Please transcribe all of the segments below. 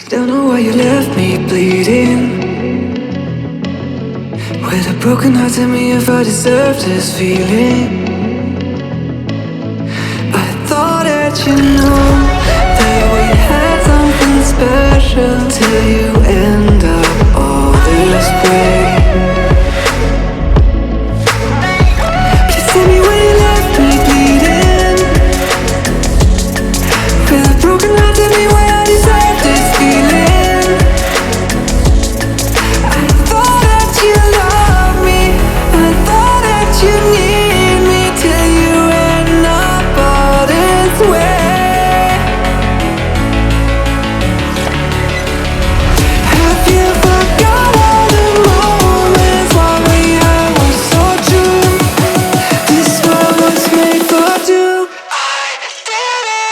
Don't know why you left me bleeding. With a broken heart, tell me if I deserve this feeling. I thought that you knew that we had something special till you end up all this way. Please tell me why you left me bleeding. With a broken heart, tell me why I deserve this feeling. I thought that you loved me, I thought that you need me till you end up all this way. Have you forgot all the moments while we had was so true? This world was made for two. I did it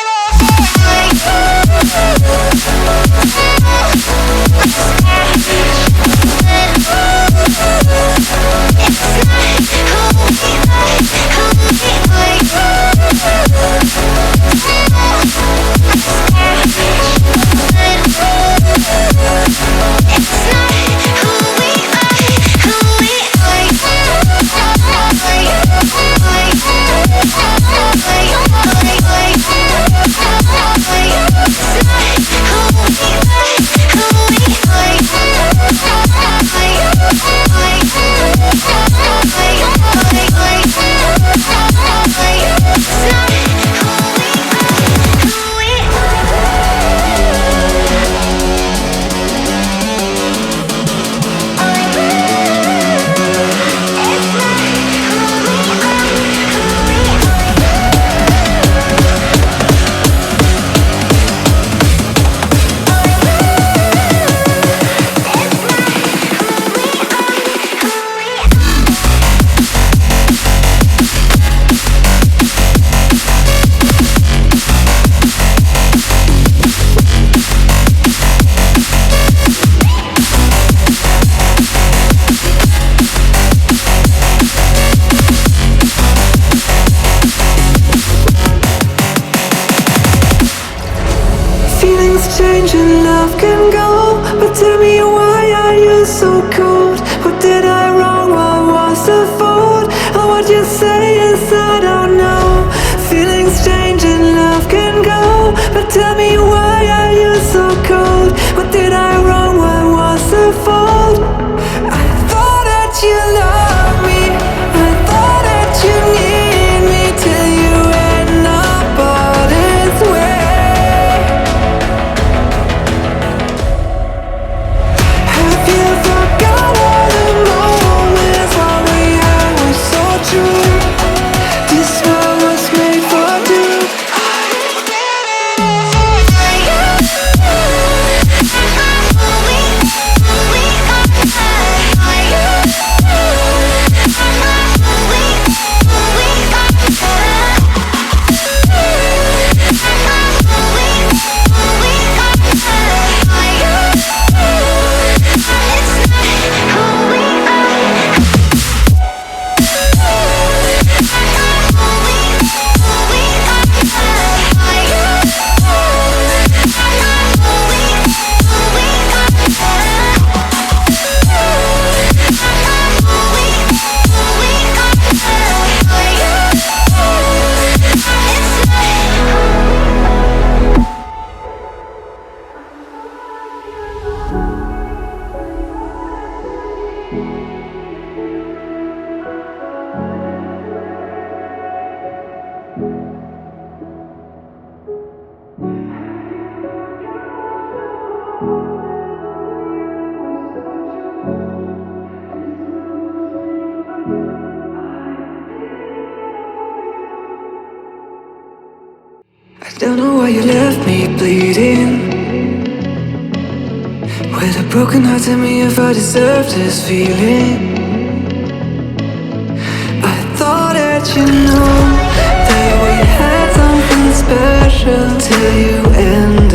change and love can go, but tell me why are you so cold? What did I wrong? What was the fault? And what you say is I don't know. Feelings change and love can go, but tell me why are you so cold? What did I wrong? What was the fault? I thought that you loved me, I thought that you need me till you end up all this way. Don't know why you left me bleeding. With a broken heart, tell me if I deserve this feeling. I thought that you knew that we had something special till you end